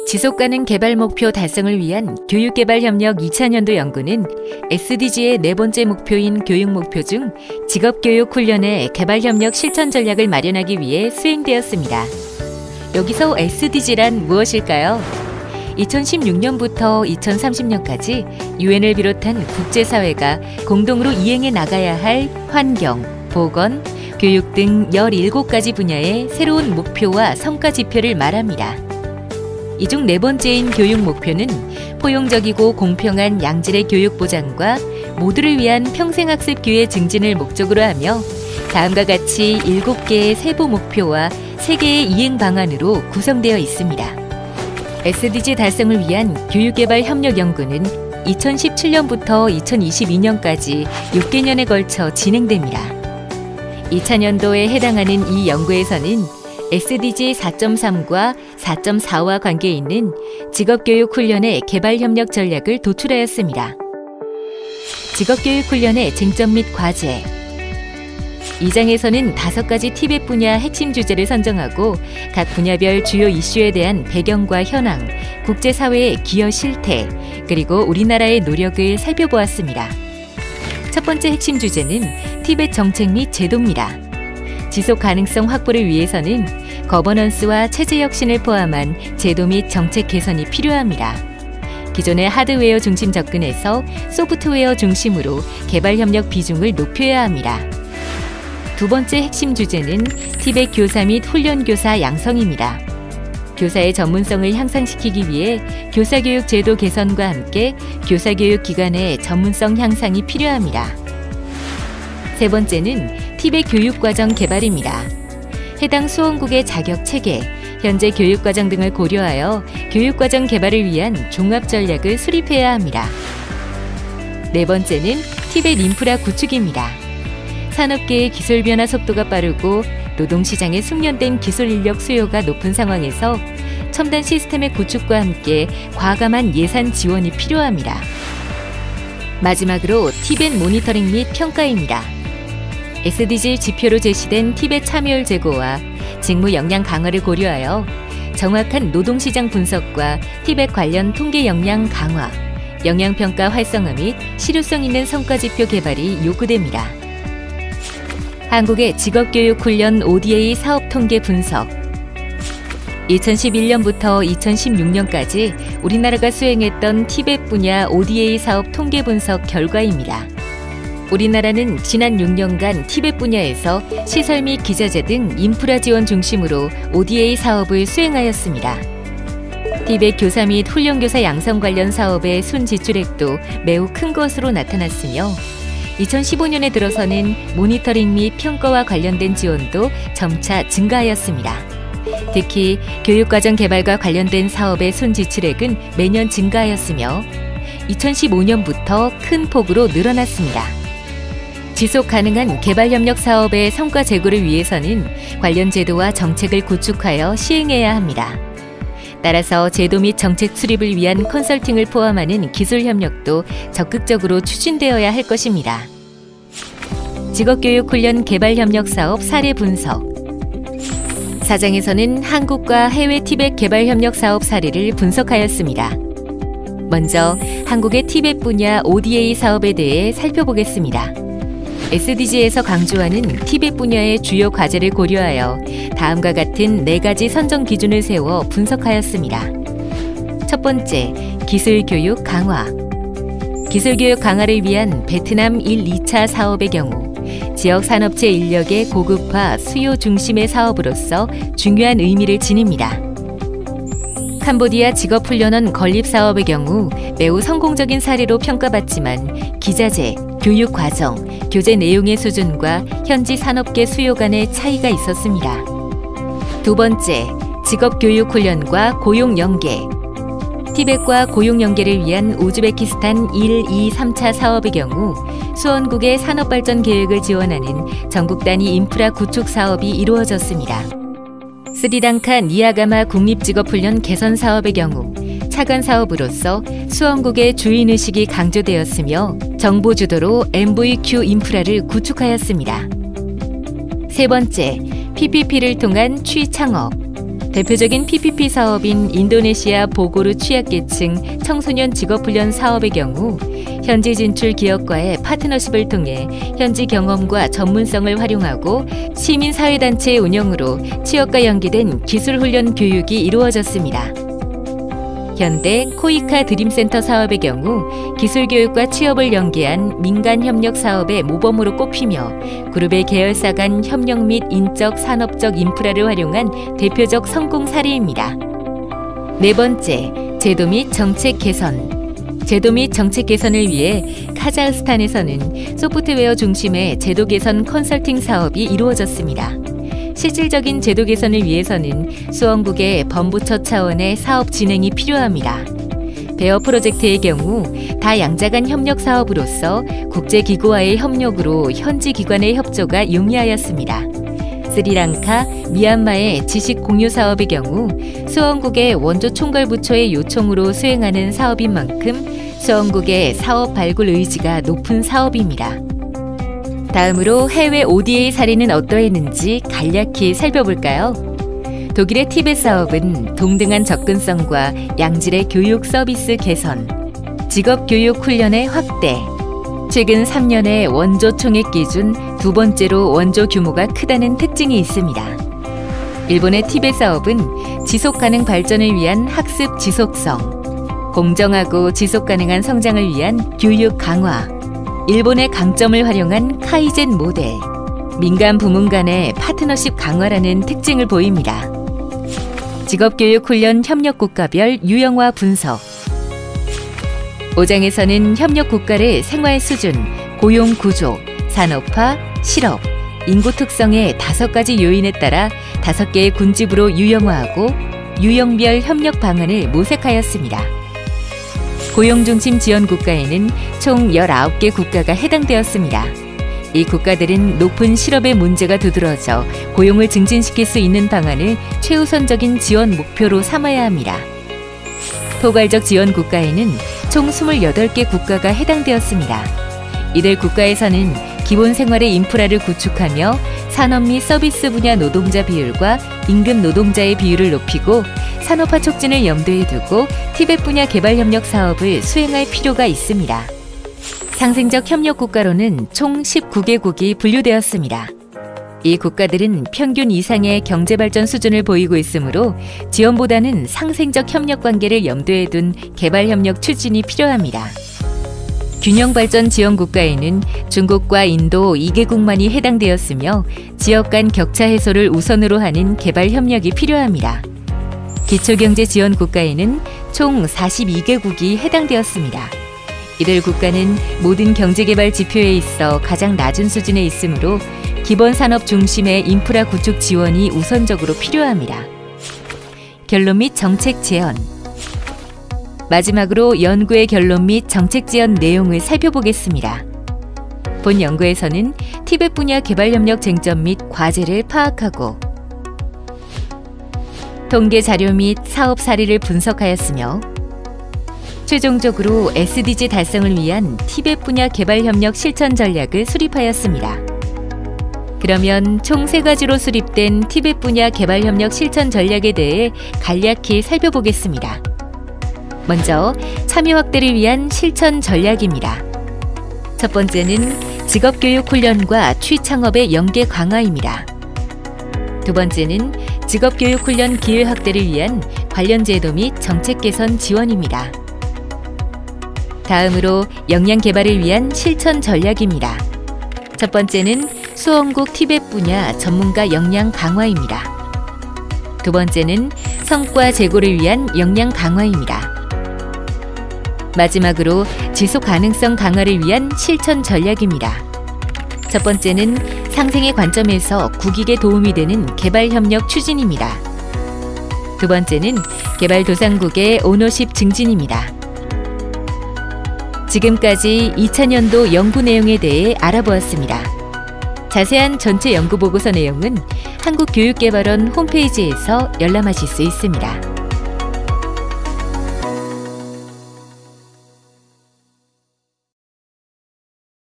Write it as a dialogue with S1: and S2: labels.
S1: 지속가능 개발 목표 달성을 위한 교육개발협력 2000년도 연구는 SDG의 네 번째 목표인 교육 목표 중 직업교육 훈련의 개발협력 실천 전략을 마련하기 위해 수행되었습니다. 여기서 SDG란 무엇일까요? 2016년부터 2030년까지 UN을 비롯한 국제사회가 공동으로 이행해 나가야 할 환경, 보건, 교육 등 17가지 분야의 새로운 목표와 성과 지표를 말합니다. 이 중 네 번째인 교육 목표는 포용적이고 공평한 양질의 교육 보장과 모두를 위한 평생학습 기회 증진을 목적으로 하며 다음과 같이 7개의 세부 목표와 3개의 이행 방안으로 구성되어 있습니다. SDG 달성을 위한 교육개발 협력 연구는 2017년부터 2022년까지 6개년에 걸쳐 진행됩니다. 2000년도에 해당하는 이 연구에서는 SDG 4.3과 4.4와 관계 있는 직업교육 훈련의 개발협력 전략을 도출하였습니다. 직업교육 훈련의 쟁점 및 과제. 2장에서는 5가지 티벳 분야 핵심 주제를 선정하고 각 분야별 주요 이슈에 대한 배경과 현황, 국제사회의 기여 실태, 그리고 우리나라의 노력을 살펴보았습니다. 첫 번째 핵심 주제는 티벳 정책 및 제도입니다. 지속 가능성 확보를 위해서는 거버넌스와 체제 혁신을 포함한 제도 및 정책 개선이 필요합니다. 기존의 하드웨어 중심 접근에서 소프트웨어 중심으로 개발 협력 비중을 높여야 합니다. 두 번째 핵심 주제는 티벳 교사 및 훈련 교사 양성입니다. 교사의 전문성을 향상시키기 위해 교사교육 제도 개선과 함께 교사교육 기관의 전문성 향상이 필요합니다. 세 번째는 티벳 교육과정 개발입니다. 해당 수원국의 자격 체계, 현재 교육과정 등을 고려하여 교육과정 개발을 위한 종합 전략을 수립해야 합니다. 네 번째는 티벳 인프라 구축입니다. 산업계의 기술 변화 속도가 빠르고 노동시장에 숙련된 기술 인력 수요가 높은 상황에서 첨단 시스템의 구축과 함께 과감한 예산 지원이 필요합니다. 마지막으로 티벳 모니터링 및 평가입니다. SDG 지표로 제시된 티벳 참여율 제고와 직무 역량 강화를 고려하여 정확한 노동시장 분석과 티벳 관련 통계 역량 강화, 역량평가 활성화 및 실효성 있는 성과지표 개발이 요구됩니다. 한국의 직업교육훈련 ODA 사업 통계 분석. 2011년부터 2016년까지 우리나라가 수행했던 티벳 분야 ODA 사업 통계 분석 결과입니다. 우리나라는 지난 6년간 티벳 분야에서 시설 및 기자재 등 인프라 지원 중심으로 ODA 사업을 수행하였습니다. 티벳 교사 및 훈련교사 양성 관련 사업의 순지출액도 매우 큰 것으로 나타났으며 2015년에 들어서는 모니터링 및 평가와 관련된 지원도 점차 증가하였습니다. 특히 교육과정 개발과 관련된 사업의 순지출액은 매년 증가하였으며 2015년부터 큰 폭으로 늘어났습니다. 지속 가능한 개발협력 사업의 성과 제고를 위해서는 관련 제도와 정책을 구축하여 시행해야 합니다. 따라서 제도 및 정책 수립을 위한 컨설팅을 포함하는 기술 협력도 적극적으로 추진되어야 할 것입니다. 직업교육훈련 개발협력 사업 사례 분석. 4장에서는 한국과 해외 티벳 개발협력 사업 사례를 분석하였습니다. 먼저 한국의 티벳 분야 ODA 사업에 대해 살펴보겠습니다. SDG에서 강조하는 티벳 분야의 주요 과제를 고려하여 다음과 같은 4가지 선정 기준을 세워 분석하였습니다. 첫 번째, 기술교육 강화. 기술교육 강화를 위한 베트남 1, 2차 사업의 경우 지역 산업체 인력의 고급화 수요 중심의 사업으로서 중요한 의미를 지닙니다. 캄보디아 직업훈련원 건립 사업의 경우 매우 성공적인 사례로 평가받지만 기자재, 교육과정, 교재 내용의 수준과 현지 산업계 수요 간의 차이가 있었습니다. 두 번째, 직업교육훈련과 고용연계. 티벳과 고용연계를 위한 우즈베키스탄 1, 2, 3차 사업의 경우 수원국의 산업발전 계획을 지원하는 전국 단위 인프라 구축 사업이 이루어졌습니다. 스리랑카 니아가마 국립직업훈련 개선 사업의 경우 차관 사업으로서 수원국의 주인의식이 강조되었으며 정부 주도로 MVQ 인프라를 구축하였습니다. 세 번째, PPP를 통한 취창업. 대표적인 PPP 사업인 인도네시아 보고르 취약계층 청소년 직업훈련 사업의 경우 현지 진출 기업과의 파트너십을 통해 현지 경험과 전문성을 활용하고 시민사회단체의 운영으로 취업과 연계된 기술훈련 교육이 이루어졌습니다. 현대 코이카 드림센터 사업의 경우 기술교육과 취업을 연계한 민간협력 사업의 모범으로 꼽히며 그룹의 계열사 간 협력 및 인적 산업적 인프라를 활용한 대표적 성공 사례입니다. 네 번째, 제도 및 정책 개선. 제도 및 정책 개선을 위해 카자흐스탄에서는 소프트웨어 중심의 제도 개선 컨설팅 사업이 이루어졌습니다. 실질적인 제도 개선을 위해서는 수원국의 범부처 차원의 사업 진행이 필요합니다. 베어 프로젝트의 경우 다양자 간 협력 사업으로서 국제기구와의 협력으로 현지 기관의 협조가 용이하였습니다. 스리랑카, 미얀마의 지식 공유 사업의 경우 수원국의 원조 총괄부처의 요청으로 수행하는 사업인 만큼 수원국의 사업 발굴 의지가 높은 사업입니다. 다음으로 해외 ODA 사례는 어떠했는지 간략히 살펴볼까요? 독일의 티벳 사업은 동등한 접근성과 양질의 교육 서비스 개선, 직업교육 훈련의 확대, 최근 3년의 원조 총액 기준 두 번째로 원조 규모가 크다는 특징이 있습니다. 일본의 티벳 사업은 지속가능 발전을 위한 학습 지속성, 공정하고 지속가능한 성장을 위한 교육 강화, 일본의 강점을 활용한 카이젠 모델, 민간 부문 간의 파트너십 강화라는 특징을 보입니다. 직업교육 훈련 협력 국가별 유형화 분석. 5장에서는 협력 국가를 생활 수준, 고용 구조, 산업화, 실업, 인구 특성의 5가지 요인에 따라 5개의 군집으로 유형화하고 유형별 협력 방안을 모색하였습니다. 고용중심 지원 국가에는 총 19개 국가가 해당되었습니다. 이 국가들은 높은 실업의 문제가 두드러져 고용을 증진시킬 수 있는 방안을 최우선적인 지원 목표로 삼아야 합니다. 포괄적 지원 국가에는 총 28개 국가가 해당되었습니다. 이들 국가에서는 기본 생활의 인프라를 구축하며 산업 및 서비스 분야 노동자 비율과 임금 노동자의 비율을 높이고 산업화 촉진을 염두에 두고 티벳 분야 개발협력 사업을 수행할 필요가 있습니다. 상생적 협력 국가로는 총 19개국이 분류되었습니다. 이 국가들은 평균 이상의 경제발전 수준을 보이고 있으므로 지원보다는 상생적 협력 관계를 염두에 둔 개발협력 추진이 필요합니다. 균형발전 지원 국가에는 중국과 인도 2개국만이 해당되었으며 지역 간 격차 해소를 우선으로 하는 개발 협력이 필요합니다. 기초경제 지원 국가에는 총 42개국이 해당되었습니다. 이들 국가는 모든 경제개발 지표에 있어 가장 낮은 수준에 있으므로 기본 산업 중심의 인프라 구축 지원이 우선적으로 필요합니다. 결론 및 정책 제언. 마지막으로 연구의 결론 및 정책 제언 내용을 살펴보겠습니다. 본 연구에서는 티벳 분야 개발협력 쟁점 및 과제를 파악하고 통계 자료 및 사업 사례를 분석하였으며 최종적으로 SDG 달성을 위한 티벳 분야 개발협력 실천 전략을 수립하였습니다. 그러면 총 3가지로 수립된 티벳 분야 개발협력 실천 전략에 대해 간략히 살펴보겠습니다. 먼저 참여 확대를 위한 실천 전략입니다. 첫 번째는 직업교육 훈련과 취창업의 연계 강화입니다. 두 번째는 직업교육 훈련 기회 확대를 위한 관련 제도 및 정책 개선 지원입니다. 다음으로 역량 개발을 위한 실천 전략입니다. 첫 번째는 수원국 티벳 분야 전문가 역량 강화입니다. 두 번째는 성과 제고를 위한 역량 강화입니다. 마지막으로 지속 가능성 강화를 위한 실천 전략입니다. 첫 번째는 상생의 관점에서 국익에 도움이 되는 개발협력 추진입니다. 두 번째는 개발도상국의 오너십 증진입니다. 지금까지 2000년도 연구 내용에 대해 알아보았습니다. 자세한 전체 연구 보고서 내용은 한국교육개발원 홈페이지에서 열람하실 수 있습니다.